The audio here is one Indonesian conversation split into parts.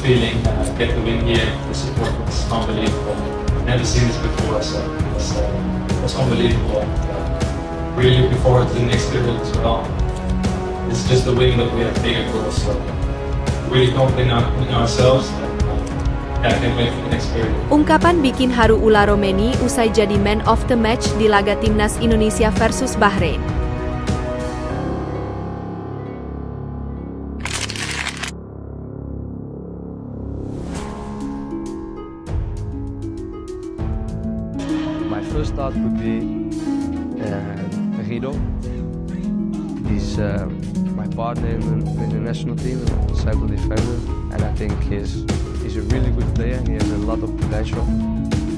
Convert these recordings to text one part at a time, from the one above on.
feeling. Get the win here. The support was unbelievable. Never seen this before, so it was unbelievable. Really looking forward to the next period as well. It's just a win, but we have bigger goals. So really confident in ourselves. I can't wait for the next period. Ungkapan bikin haru Ula Romeni usai jadi man of the match di laga Timnas Indonesia versus Bahrain. My first thought would be Rido. He's my partner in the national team, central defender, and I think he's a really good player. He has a lot of potential,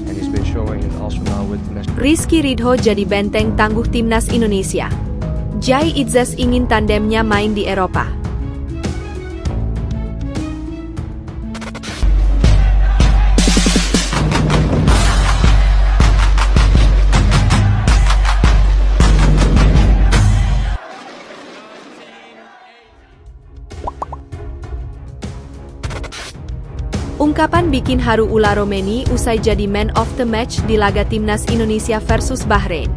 and he's been showing it also now with the national. Rizky Ridho jadi benteng tangguh Timnas Indonesia. Jai Itzes ingin tandemnya main di Eropa. Ungkapan bikin haru Ula Romeni usai jadi man of the match di laga Timnas Indonesia versus Bahrain.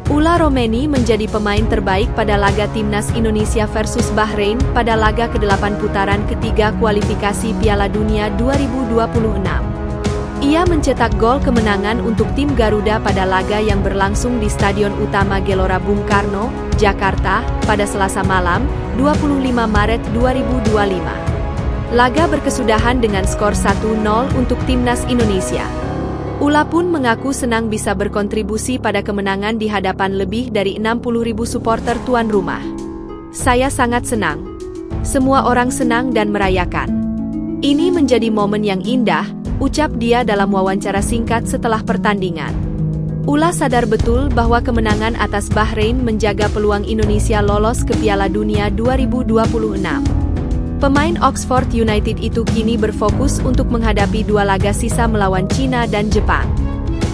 Ula Romeni menjadi pemain terbaik pada laga Timnas Indonesia versus Bahrain pada laga ke-8 putaran ketiga kualifikasi Piala Dunia 2026. Ia mencetak gol kemenangan untuk tim Garuda pada laga yang berlangsung di Stadion Utama Gelora Bung Karno, Jakarta, pada Selasa malam, 25 Maret 2025. Laga berkesudahan dengan skor 1-0 untuk Timnas Indonesia. Ula pun mengaku senang bisa berkontribusi pada kemenangan di hadapan lebih dari 60.000 supporter tuan rumah. Saya sangat senang. Semua orang senang dan merayakan. Ini menjadi momen yang indah, ucap dia dalam wawancara singkat setelah pertandingan. Ula sadar betul bahwa kemenangan atas Bahrain menjaga peluang Indonesia lolos ke Piala Dunia 2026. Pemain Oxford United itu kini berfokus untuk menghadapi dua laga sisa melawan Cina dan Jepang.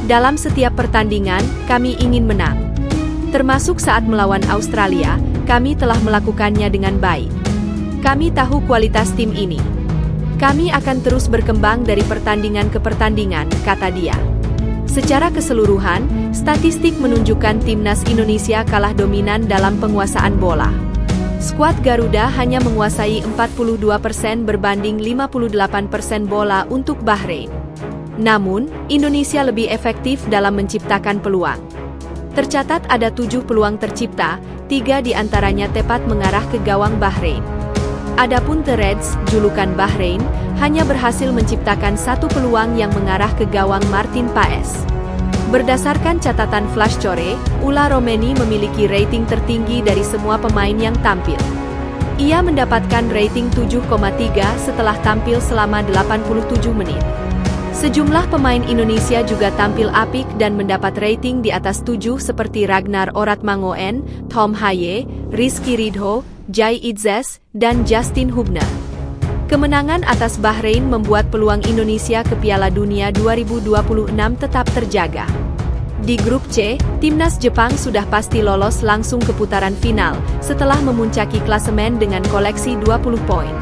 Dalam setiap pertandingan, kami ingin menang. Termasuk saat melawan Australia, kami telah melakukannya dengan baik. Kami tahu kualitas tim ini. Kami akan terus berkembang dari pertandingan ke pertandingan, kata dia. Secara keseluruhan, statistik menunjukkan Timnas Indonesia kalah dominan dalam penguasaan bola. Skuad Garuda hanya menguasai 42% berbanding 58% bola untuk Bahrain. Namun, Indonesia lebih efektif dalam menciptakan peluang. Tercatat ada 7 peluang tercipta, 3 diantaranya tepat mengarah ke gawang Bahrain. Adapun The Reds, julukan Bahrain, hanya berhasil menciptakan 1 peluang yang mengarah ke gawang Martin Paes. Berdasarkan catatan Flashcore, Ula Romeni memiliki rating tertinggi dari semua pemain yang tampil. Ia mendapatkan rating 7,3 setelah tampil selama 87 menit. Sejumlah pemain Indonesia juga tampil apik dan mendapat rating di atas 7 seperti Ragnar Oratmangoen, Tom Haye, Rizky Ridho, Jai Itzes, dan Justin Hubner. Kemenangan atas Bahrain membuat peluang Indonesia ke Piala Dunia 2026 tetap terjaga. Di grup C, Timnas Jepang sudah pasti lolos langsung ke putaran final, setelah memuncaki klasemen dengan koleksi 20 poin.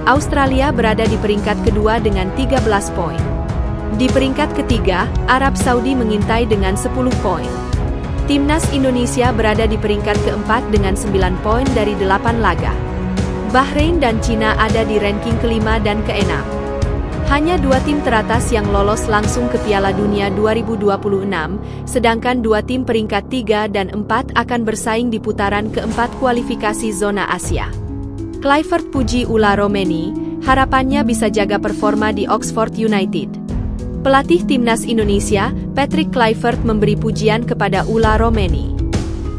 Australia berada di peringkat kedua dengan 13 poin. Di peringkat ketiga, Arab Saudi mengintai dengan 10 poin. Timnas Indonesia berada di peringkat keempat dengan 9 poin dari 8 laga. Bahrain dan Cina ada di ranking kelima dan keenam. Hanya 2 tim teratas yang lolos langsung ke Piala Dunia 2026, sedangkan 2 tim peringkat 3 dan 4 akan bersaing di putaran keempat kualifikasi zona Asia. Clifford puji Ula Romeni, harapannya bisa jaga performa di Oxford United. Pelatih Timnas Indonesia, Patrick Clifford memberi pujian kepada Ula Romeni.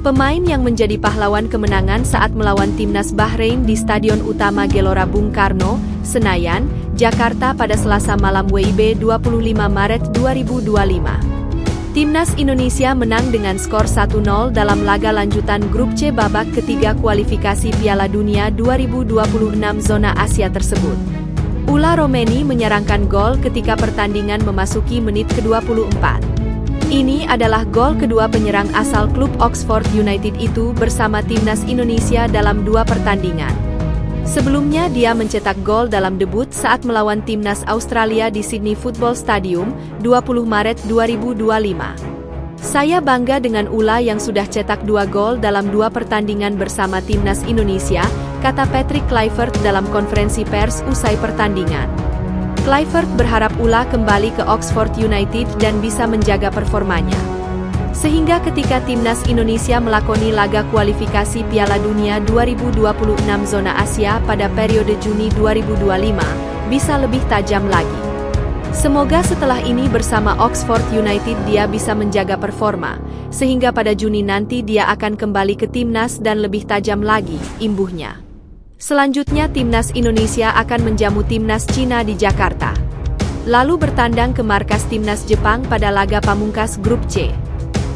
Pemain yang menjadi pahlawan kemenangan saat melawan Timnas Bahrain di Stadion Utama Gelora Bung Karno, Senayan, Jakarta pada Selasa malam WIB 25 Maret 2025. Timnas Indonesia menang dengan skor 1-0 dalam laga lanjutan grup C babak ketiga kualifikasi Piala Dunia 2026 zona Asia tersebut. Ula Romeni menyerangkan gol ketika pertandingan memasuki menit ke-24. Ini adalah gol kedua penyerang asal klub Oxford United itu bersama Timnas Indonesia dalam 2 pertandingan. Sebelumnya dia mencetak gol dalam debut saat melawan timnas Australia di Sydney Football Stadium, 20 Maret 2025. Saya bangga dengan Ula yang sudah cetak 2 gol dalam 2 pertandingan bersama timnas Indonesia, kata Patrick Kluivert dalam konferensi pers usai pertandingan. Kluivert berharap Ula kembali ke Oxford United dan bisa menjaga performanya, sehingga ketika timnas Indonesia melakoni laga kualifikasi Piala Dunia 2026 zona Asia pada periode Juni 2025, bisa lebih tajam lagi. Semoga setelah ini bersama Oxford United dia bisa menjaga performa, sehingga pada Juni nanti dia akan kembali ke timnas dan lebih tajam lagi, imbuhnya. Selanjutnya timnas Indonesia akan menjamu timnas Cina di Jakarta, lalu bertandang ke markas timnas Jepang pada laga pamungkas grup C.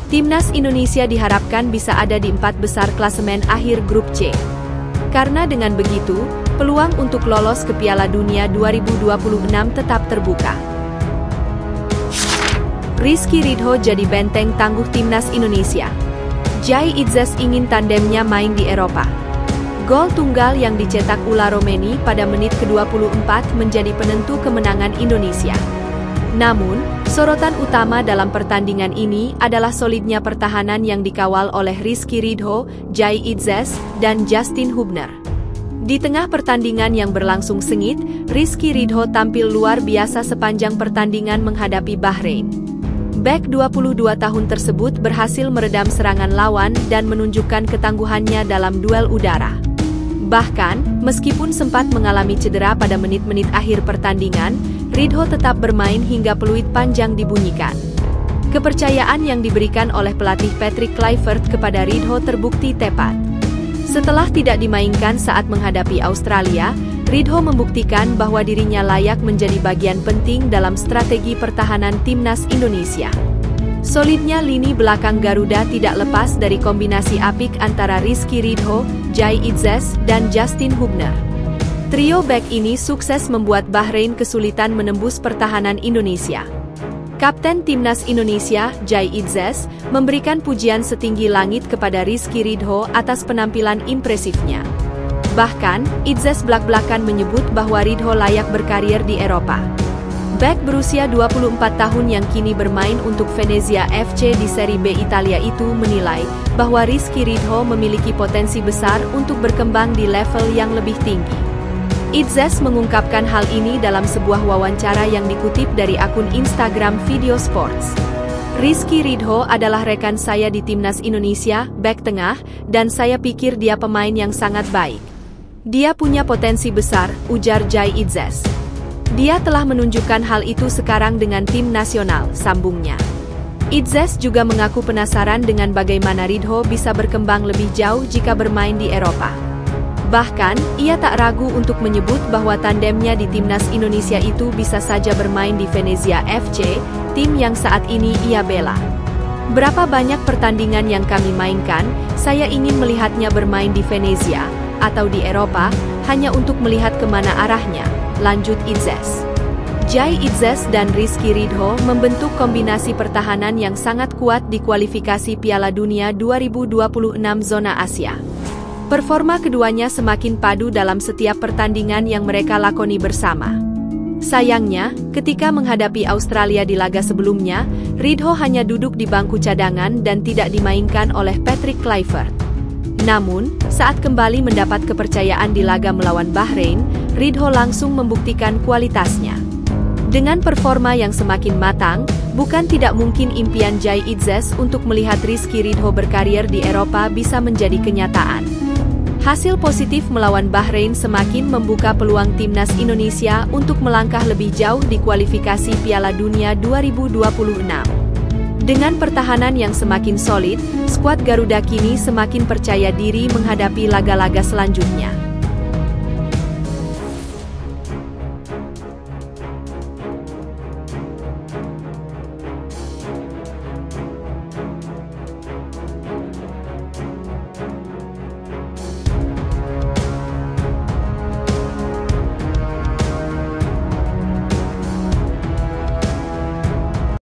Timnas Indonesia diharapkan bisa ada di 4 besar klasemen akhir grup C. Karena dengan begitu, peluang untuk lolos ke Piala Dunia 2026 tetap terbuka. Rizky Ridho jadi benteng tangguh timnas Indonesia. Jai Itzes ingin tandemnya main di Eropa. Gol tunggal yang dicetak Ula Romeni pada menit ke-24 menjadi penentu kemenangan Indonesia. Namun, sorotan utama dalam pertandingan ini adalah solidnya pertahanan yang dikawal oleh Rizky Ridho, Jai Itzes, dan Justin Hubner. Di tengah pertandingan yang berlangsung sengit, Rizky Ridho tampil luar biasa sepanjang pertandingan menghadapi Bahrain. Bek 22 tahun tersebut berhasil meredam serangan lawan dan menunjukkan ketangguhannya dalam duel udara. Bahkan, meskipun sempat mengalami cedera pada menit-menit akhir pertandingan, Ridho tetap bermain hingga peluit panjang dibunyikan. Kepercayaan yang diberikan oleh pelatih Patrick Kluivert kepada Ridho terbukti tepat. Setelah tidak dimainkan saat menghadapi Australia, Ridho membuktikan bahwa dirinya layak menjadi bagian penting dalam strategi pertahanan timnas Indonesia. Solidnya lini belakang Garuda tidak lepas dari kombinasi apik antara Rizky Ridho, Jai Itzes, dan Justin Hubner. Trio bek ini sukses membuat Bahrain kesulitan menembus pertahanan Indonesia. Kapten timnas Indonesia, Jai Itzes, memberikan pujian setinggi langit kepada Rizky Ridho atas penampilan impresifnya. Bahkan, Itzes belak-belakan menyebut bahwa Ridho layak berkarier di Eropa. Bek berusia 24 tahun yang kini bermain untuk Venezia FC di Serie B Italia itu menilai bahwa Rizky Ridho memiliki potensi besar untuk berkembang di level yang lebih tinggi. Itzes mengungkapkan hal ini dalam sebuah wawancara yang dikutip dari akun Instagram Video Sports. Rizky Ridho adalah rekan saya di timnas Indonesia, bek tengah, dan saya pikir dia pemain yang sangat baik. Dia punya potensi besar, ujar Jai Itzes. Dia telah menunjukkan hal itu sekarang dengan tim nasional, sambungnya. Itzes juga mengaku penasaran dengan bagaimana Ridho bisa berkembang lebih jauh jika bermain di Eropa. Bahkan, ia tak ragu untuk menyebut bahwa tandemnya di timnas Indonesia itu bisa saja bermain di Venezia FC, tim yang saat ini ia bela. Berapa banyak pertandingan yang kami mainkan, saya ingin melihatnya bermain di Venezia, atau di Eropa, hanya untuk melihat kemana arahnya, lanjut Itzes. Jai Itzes dan Rizky Ridho membentuk kombinasi pertahanan yang sangat kuat di kualifikasi Piala Dunia 2026 zona Asia. Performa keduanya semakin padu dalam setiap pertandingan yang mereka lakoni bersama. Sayangnya, ketika menghadapi Australia di laga sebelumnya, Ridho hanya duduk di bangku cadangan dan tidak dimainkan oleh Patrick Kluivert. Namun, saat kembali mendapat kepercayaan di laga melawan Bahrain, Ridho langsung membuktikan kualitasnya. Dengan performa yang semakin matang, bukan tidak mungkin impian Jai Itzes untuk melihat Rizky Ridho berkarier di Eropa bisa menjadi kenyataan. Hasil positif melawan Bahrain semakin membuka peluang timnas Indonesia untuk melangkah lebih jauh di kualifikasi Piala Dunia 2026. Dengan pertahanan yang semakin solid, skuad Garuda kini semakin percaya diri menghadapi laga-laga selanjutnya.